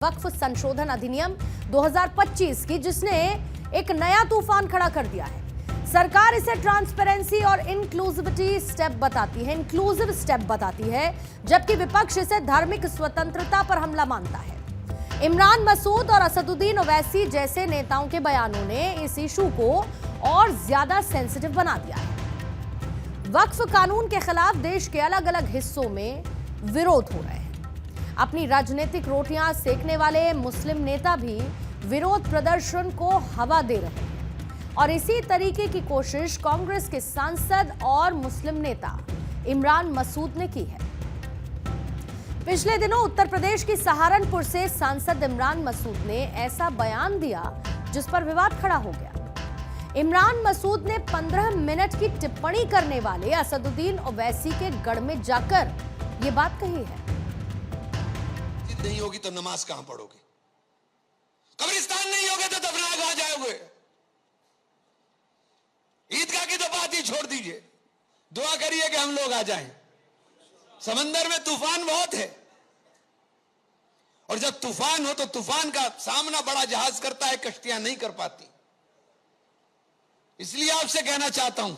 वक्फ संशोधन अधिनियम 2025 की, जिसने एक नया तूफान खड़ा कर दिया है। सरकार इसे ट्रांसपेरेंसी और इंक्लूसिव स्टेप बताती है, जबकि विपक्ष इसे धार्मिक स्वतंत्रता पर हमला मानता है। इमरान मसूद और असदुद्दीन ओवैसी जैसे नेताओं के बयानों ने इस इशू को और ज्यादा सेंसिटिव बना दिया है। वक्फ कानून के खिलाफ देश के अलग अलग हिस्सों में विरोध हो रहे हैं। अपनी राजनीतिक रोटियां सेकने वाले मुस्लिम नेता भी विरोध प्रदर्शन को हवा दे रहे हैं और इसी तरीके की कोशिश कांग्रेस के सांसद और मुस्लिम नेता इमरान मसूद ने की है। पिछले दिनों उत्तर प्रदेश की सहारनपुर से सांसद इमरान मसूद ने ऐसा बयान दिया जिस पर विवाद खड़ा हो गया। इमरान मसूद ने 15 मिनट की टिप्पणी करने वाले असदुद्दीन ओवैसी के गढ़ में जाकर यह बात कही है। नहीं होगी तो नमाज कहां पढ़ोगे? कब्रिस्तान नहीं होगे तो दफना कहां जाओगे? ईदगाह की तो बात ही छोड़ दीजिए। दुआ करिए कि हम लोग आ जाएं। समंदर में तूफान बहुत है और जब तूफान हो तो तूफान का सामना बड़ा जहाज करता है, कश्तियां नहीं कर पाती। इसलिए आपसे कहना चाहता हूं,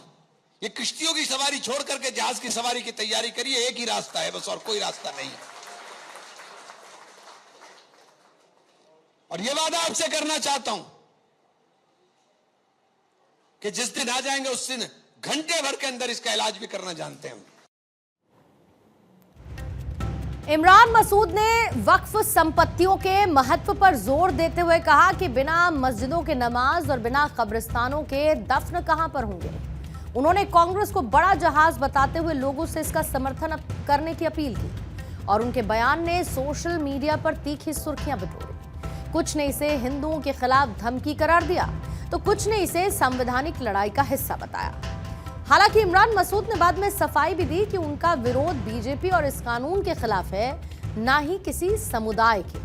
ये कश्तियों की सवारी छोड़ करके जहाज की सवारी की तैयारी करिए। एक ही रास्ता है बस, और कोई रास्ता नहीं है। और यह वादा आपसे करना चाहता हूं कि जिस दिन आ जाएंगे उस दिन घंटे भर के अंदर इसका इलाज भी करना जानते हैं। इमरान मसूद ने वक्फ संपत्तियों के महत्व पर जोर देते हुए कहा कि बिना मस्जिदों के नमाज और बिना कब्रिस्तानों के दफन कहां पर होंगे। उन्होंने कांग्रेस को बड़ा जहाज बताते हुए लोगों से इसका समर्थन करने की अपील की और उनके बयान ने सोशल मीडिया पर तीखी सुर्खियां बटोरी। कुछ ने इसे हिंदुओं के खिलाफ धमकी करार दिया तो कुछ ने इसे संवैधानिक लड़ाई का हिस्सा बताया। हालांकि इमरान मसूद ने बाद में सफाई भी दी कि उनका विरोध बीजेपी और इस कानून के खिलाफ है, ना ही किसी समुदाय के।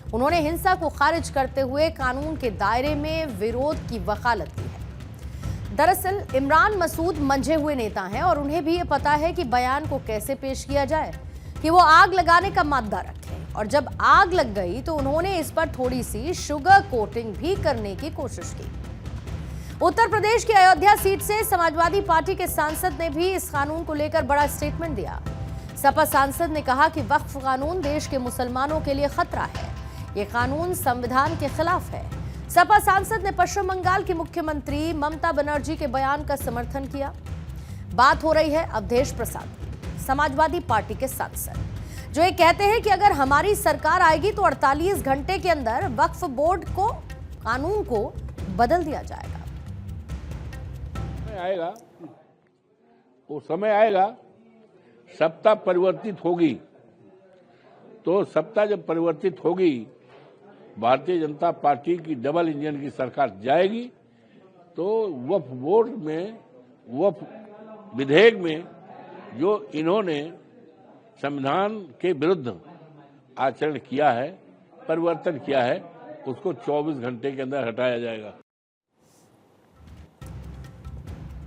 उन्होंने हिंसा को खारिज करते हुए कानून के दायरे में विरोध की वकालत की है। दरअसल इमरान मसूद मंझे हुए नेता हैं और उन्हें भी ये पता है कि बयान को कैसे पेश किया जाए कि वो आग लगाने का मादा रखें, और जब आग लग गई तो उन्होंने इस पर थोड़ी सी शुगर कोटिंग भी करने की कोशिश की। उत्तर प्रदेश की अयोध्या सीट से समाजवादी पार्टी के सांसद ने भी इस कानून को लेकर बड़ा स्टेटमेंट दिया। सपा सांसद ने कहा कि वक्फ कानून देश के मुसलमानों के लिए खतरा है, ये कानून संविधान के खिलाफ है। सपा सांसद ने पश्चिम बंगाल की मुख्यमंत्री ममता बनर्जी के बयान का समर्थन किया। बात हो रही है अवधेश प्रसाद की, समाजवादी पार्टी के सांसद, जो ये कहते हैं कि अगर हमारी सरकार आएगी तो 48 घंटे के अंदर वक्फ बोर्ड को कानून को बदल दिया जाएगा। आएगा वो समय आएगा, सत्ता परिवर्तित होगी। तो सत्ता जब परिवर्तित होगी, भारतीय जनता पार्टी की डबल इंजन की सरकार जाएगी, तो वक्फ बोर्ड में, वक्फ विधेयक में जो इन्होंने संविधान के विरुद्ध आचरण किया है, परिवर्तन किया है, उसको 24 घंटे के अंदर हटाया जाएगा।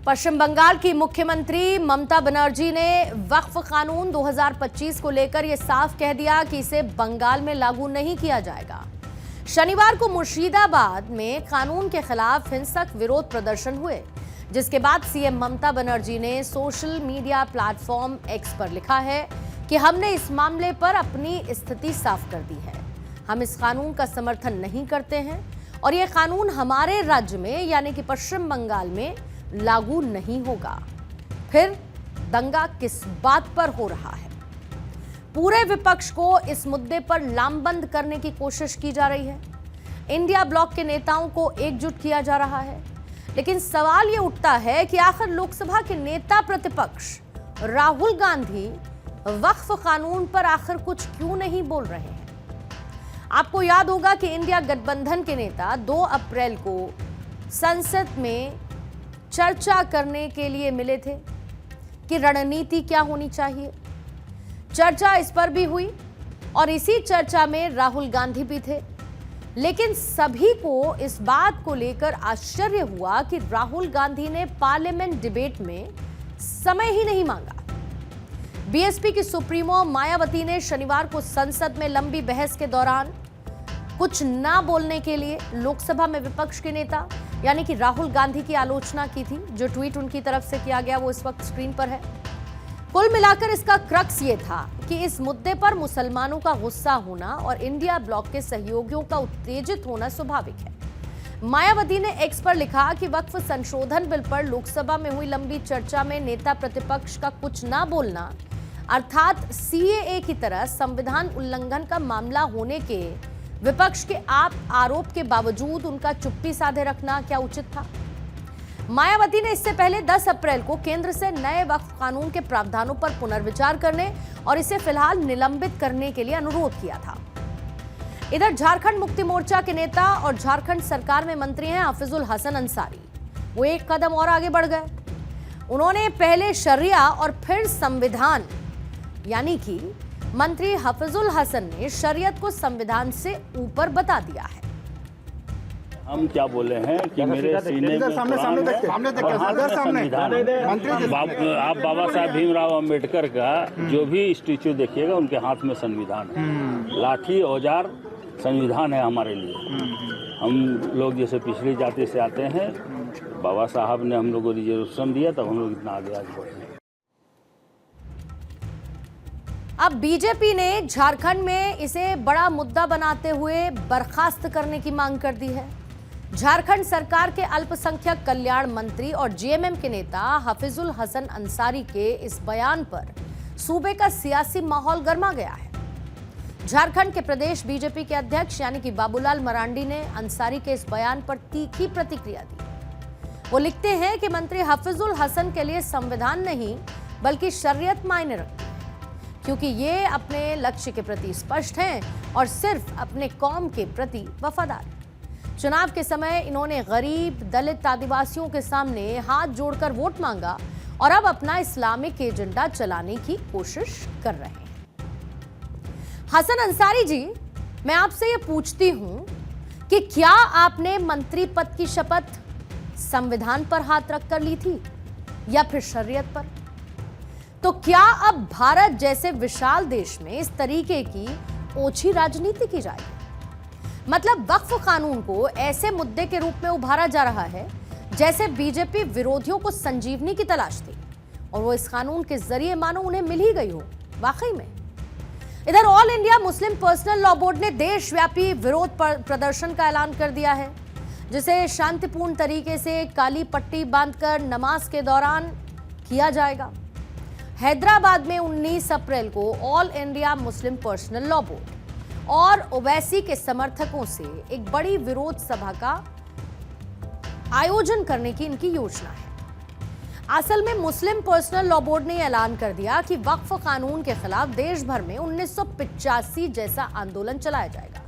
पश्चिम बंगाल की मुख्यमंत्री ममता बनर्जी ने वक्फ कानून 2025 को लेकर यह साफ कह दिया कि इसे बंगाल में लागू नहीं किया जाएगा। शनिवार को मुर्शिदाबाद में कानून के खिलाफ हिंसक विरोध प्रदर्शन हुए, जिसके बाद सीएम ममता बनर्जी ने सोशल मीडिया प्लेटफॉर्म एक्स पर लिखा है कि हमने इस मामले पर अपनी स्थिति साफ कर दी है। हम इस कानून का समर्थन नहीं करते हैं और यह कानून हमारे राज्य में यानी कि पश्चिम बंगाल में लागू नहीं होगा। फिर दंगा किस बात पर हो रहा है? पूरे विपक्ष को इस मुद्दे पर लामबंद करने की कोशिश की जा रही है। इंडिया ब्लॉक के नेताओं को एकजुट किया जा रहा है, लेकिन सवाल यह उठता है कि आखिर लोकसभा के नेता प्रतिपक्ष राहुल गांधी वक्फ कानून पर आखिर कुछ क्यों नहीं बोल रहे हैं? आपको याद होगा कि इंडिया गठबंधन के नेता 2 अप्रैल को संसद में चर्चा करने के लिए मिले थे कि रणनीति क्या होनी चाहिए। चर्चा इस पर भी हुई और इसी चर्चा में राहुल गांधी भी थे, लेकिन सभी को इस बात को लेकर आश्चर्य हुआ कि राहुल गांधी ने पार्लियामेंट डिबेट में समय ही नहीं मांगा। बीएसपी की सुप्रीमो मायावती ने शनिवार को संसद में लंबी बहस के दौरान कुछ ना बोलने के लिए लोकसभा में विपक्ष के नेता यानी कि राहुल गांधी की आलोचना की थी। जो ट्वीट उनकी तरफ से किया गया वो इस वक्त स्क्रीन पर है। कुल मिलाकर इसका क्रक्स ये था कि इस मुद्दे पर मुसलमानों का गुस्सा होना और इंडिया ब्लॉक के सहयोगियों का उत्तेजित होना स्वाभाविक है। मायावती ने एक्स पर लिखा कि वक्फ संशोधन बिल पर लोकसभा में हुई लंबी चर्चा में नेता प्रतिपक्ष का कुछ ना बोलना अर्थात सीएए की तरह संविधान उल्लंघन का मामला होने के विपक्ष के आरोप के बावजूद उनका चुप्पी साधे रखना क्या उचित था। मायावती ने इससे पहले 10 अप्रैल को केंद्र से नए वक्फ कानून के प्रावधानों पर पुनर्विचार करने और इसे फिलहाल निलंबित करने के लिए अनुरोध किया था। इधर झारखंड मुक्ति मोर्चा के नेता और झारखंड सरकार में मंत्री हैं हाफिजुल हसन अंसारी। वो एक कदम और आगे बढ़ गए। उन्होंने पहले शरिया और फिर संविधान, यानी कि मंत्री हाफिजुल हसन ने शरीयत को संविधान से ऊपर बता दिया है। हम क्या बोले हैं कि मेरे सीने में संविधान है। आप बाबा साहब भीमराव अंबेडकर का जो भी स्टैच्यू देखिएगा उनके हाथ में संविधान है। लाठी औजार संविधान है हमारे लिए। हम लोग जैसे पिछड़ी जाति से आते हैं, बाबा साहब ने हम लोग को रिजर्वेशन दिया तब हम लोग इतना आगे बढ़े। अब बीजेपी ने झारखंड में इसे बड़ा मुद्दा बनाते हुए बर्खास्त करने की मांग कर दी है। झारखंड सरकार के अल्पसंख्यक कल्याण मंत्री और जेएमएम के नेता हाफिजुल हसन अंसारी के इस बयान पर सूबे का सियासी माहौल गर्मा गया है। झारखंड के प्रदेश बीजेपी के अध्यक्ष यानी कि बाबूलाल मरांडी ने अंसारी के इस बयान पर तीखी प्रतिक्रिया दी। वो लिखते हैं कि मंत्री हाफिजुल हसन के लिए संविधान नहीं बल्कि शरीयत मायने रखती है, क्योंकि ये अपने लक्ष्य के प्रति स्पष्ट हैं और सिर्फ अपने कौम के प्रति वफादार। चुनाव के समय इन्होंने गरीब, दलित, आदिवासियों के सामने हाथ जोड़कर वोट मांगा और अब अपना इस्लामिक एजेंडा चलाने की कोशिश कर रहे हैं। हसन अंसारी जी, मैं आपसे ये पूछती हूं कि क्या आपने मंत्री पद की शपथ संविधान पर हाथ रखकर ली थी या फिर शरीयत पर? तो क्या अब भारत जैसे विशाल देश में इस तरीके की ओछी राजनीति की जाएगी? मतलब वक्फ कानून को ऐसे मुद्दे के रूप में उभारा जा रहा है जैसे बीजेपी विरोधियों को संजीवनी की तलाश थी और वो इस कानून के जरिए मानो उन्हें मिल ही गई हो। वाकई में इधर all India Muslim personal law board ने देशव्यापी विरोध प्रदर्शन का ऐलान कर दिया है, जिसे शांतिपूर्ण तरीके से काली पट्टी बांधकर नमाज के दौरान किया जाएगा। हैदराबाद में 19 अप्रैल को all India Muslim personal law board और ओवैसी के समर्थकों से एक बड़ी विरोध सभा का आयोजन करने की इनकी योजना है। असल में मुस्लिम पर्सनल लॉ बोर्ड ने ऐलान कर दिया कि वक्फ कानून के खिलाफ देश भर में 1985 जैसा आंदोलन चलाया जाएगा।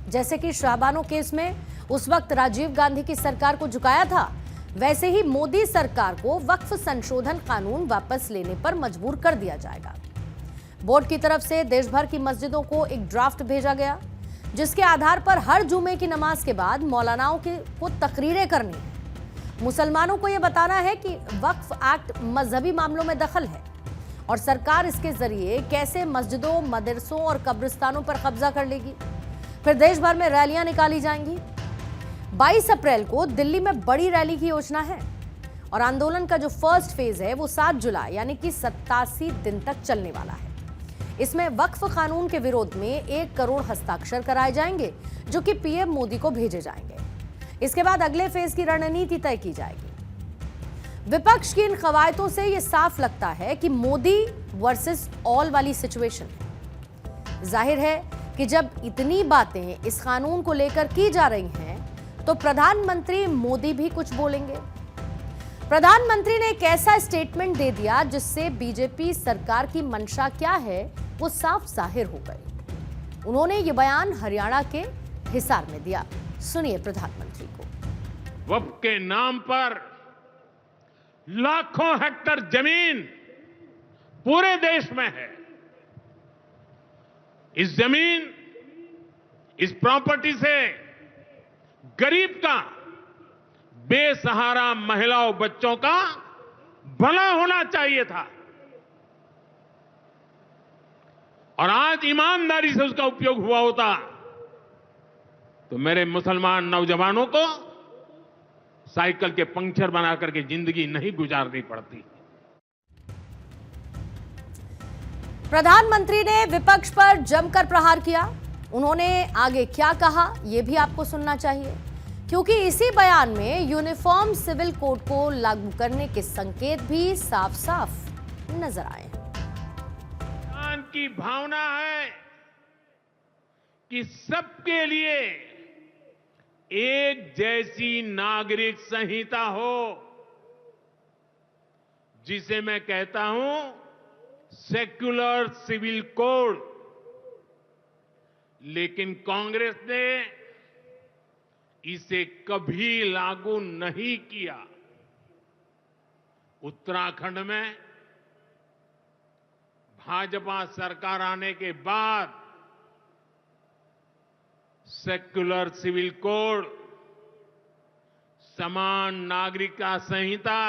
जैसे कि शाहबानो केस में उस वक्त राजीव गांधी की सरकार को झुकाया था, वैसे ही मोदी सरकार को वक्फ संशोधन कानून वापस लेने पर मजबूर कर दिया जाएगा। बोर्ड की तरफ से देश भर की मस्जिदों को एक ड्राफ्ट भेजा गया, जिसके आधार पर हर जुमे की नमाज के बाद मौलानाओं को तकरीरें करनी है। मुसलमानों को यह बताना है कि वक्फ एक्ट मजहबी मामलों में दखल है और सरकार इसके जरिए कैसे मस्जिदों, मदरसों और कब्रिस्तानों पर कब्जा कर लेगी। फिर देश भर में रैलियां निकाली जाएंगी। 22 अप्रैल को दिल्ली में बड़ी रैली की योजना है और आंदोलन का जो फर्स्ट फेज है वो 7 जुलाई यानी कि 87 दिन तक चलने वाला है। इसमें वक्फ कानून के विरोध में 1 करोड़ हस्ताक्षर कराए जाएंगे, जो कि पीएम मोदी को भेजे जाएंगे। इसके बाद अगले फेज की रणनीति तय की जाएगी। विपक्ष की इन कवायदों से यह साफ लगता है कि मोदी वर्सेस ऑल वाली सिचुएशन है। जाहिर है कि जब इतनी बातें इस कानून को लेकर की जा रही हैं, तो प्रधानमंत्री मोदी भी कुछ बोलेंगे। प्रधानमंत्री ने एक ऐसा स्टेटमेंट दे दिया जिससे बीजेपी सरकार की मंशा क्या है वो साफ जाहिर हो गई। उन्होंने ये बयान हरियाणा के हिसार में दिया। सुनिए प्रधानमंत्री को। वक्फ के नाम पर लाखों हेक्टेयर जमीन पूरे देश में है। इस जमीन, इस प्रॉपर्टी से गरीब का, बेसहारा महिलाओं, बच्चों का भला होना चाहिए था और आज ईमानदारी से उसका उपयोग हुआ होता तो मेरे मुसलमान नौजवानों को साइकिल के पंक्चर बना करके जिंदगी नहीं गुजारनी पड़ती। प्रधानमंत्री ने विपक्ष पर जमकर प्रहार किया। उन्होंने आगे क्या कहा यह भी आपको सुनना चाहिए, क्योंकि इसी बयान में यूनिफॉर्म सिविल कोड को लागू करने के संकेत भी साफ साफ नजर आए हैं। संविधान की भावना है कि सबके लिए एक जैसी नागरिक संहिता हो, जिसे मैं कहता हूं सेक्युलर सिविल कोड। लेकिन कांग्रेस ने इसे कभी लागू नहीं किया। उत्तराखंड में भाजपा सरकार आने के बाद सेक्युलर सिविल कोड, समान नागरिकता संहिता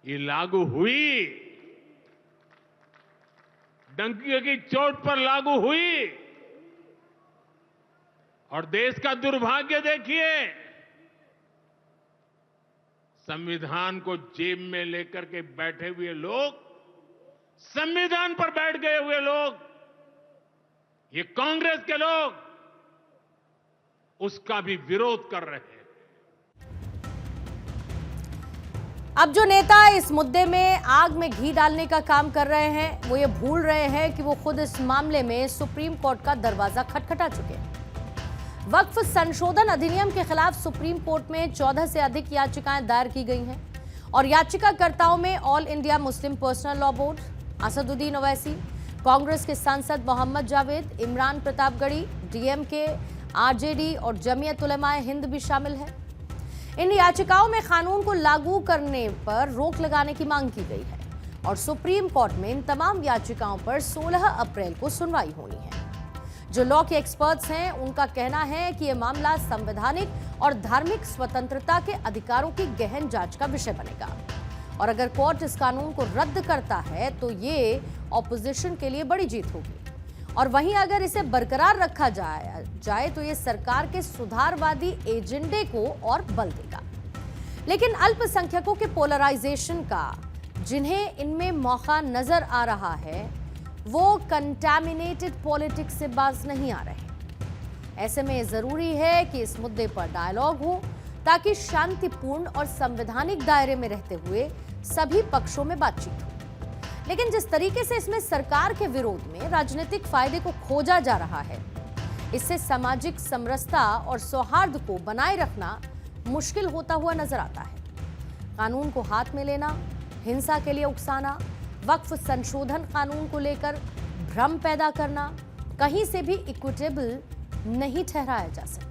ये लागू हुई, डंकी की चोट पर लागू हुई। और देश का दुर्भाग्य देखिए, संविधान को जेब में लेकर के बैठे हुए लोग, संविधान पर बैठ गए हुए लोग, ये कांग्रेस के लोग उसका भी विरोध कर रहे हैं। अब जो नेता इस मुद्दे में आग में घी डालने का काम कर रहे हैं, वो ये भूल रहे हैं कि वो खुद इस मामले में सुप्रीम कोर्ट का दरवाजा खटखटा चुके हैं। वक्फ संशोधन अधिनियम के खिलाफ सुप्रीम कोर्ट में 14 से अधिक याचिकाएं दायर की गई हैं और याचिकाकर्ताओं में all India Muslim personal law board, Asaduddin Owaisi, Congress के सांसद मोहम्मद जावेद, इमरान प्रतापगढ़ी, डीएमके, आरजेडी और जमीयत उलेमाए हिंद भी शामिल है। इन याचिकाओं में कानून को लागू करने पर रोक लगाने की मांग की गई है और सुप्रीम कोर्ट में इन तमाम याचिकाओं पर 16 अप्रैल को सुनवाई होनी है। जो लॉ के एक्सपर्ट्स हैं, उनका कहना है कि यह मामला संवैधानिक और धार्मिक स्वतंत्रता के अधिकारों की गहन जांच का विषय बनेगा और अगर कोर्ट इस कानून को रद्द करता है तो ये ऑपोजिशन के लिए बड़ी जीत होगी और वहीं अगर इसे बरकरार रखा जाए तो ये सरकार के सुधारवादी एजेंडे को और बल देगा। लेकिन अल्पसंख्यकों के पोलराइजेशन का जिन्हें इनमें मौका नजर आ रहा है, वो कंटामिनेटेड पॉलिटिक्स से बाज नहीं आ रहे। ऐसे में जरूरी है कि इस मुद्दे पर डायलॉग हो ताकि शांतिपूर्ण और संवैधानिक दायरे में रहते हुए सभी पक्षों में बातचीत हो। लेकिन जिस तरीके से इसमें सरकार के विरोध में राजनीतिक फायदे को खोजा जा रहा है, इससे सामाजिक समरसता और सौहार्द को बनाए रखना मुश्किल होता हुआ नजर आता है। कानून को हाथ में लेना, हिंसा के लिए उकसाना, वक्फ संशोधन कानून को लेकर भ्रम पैदा करना कहीं से भी इक्विटेबल नहीं ठहराया जा सकता।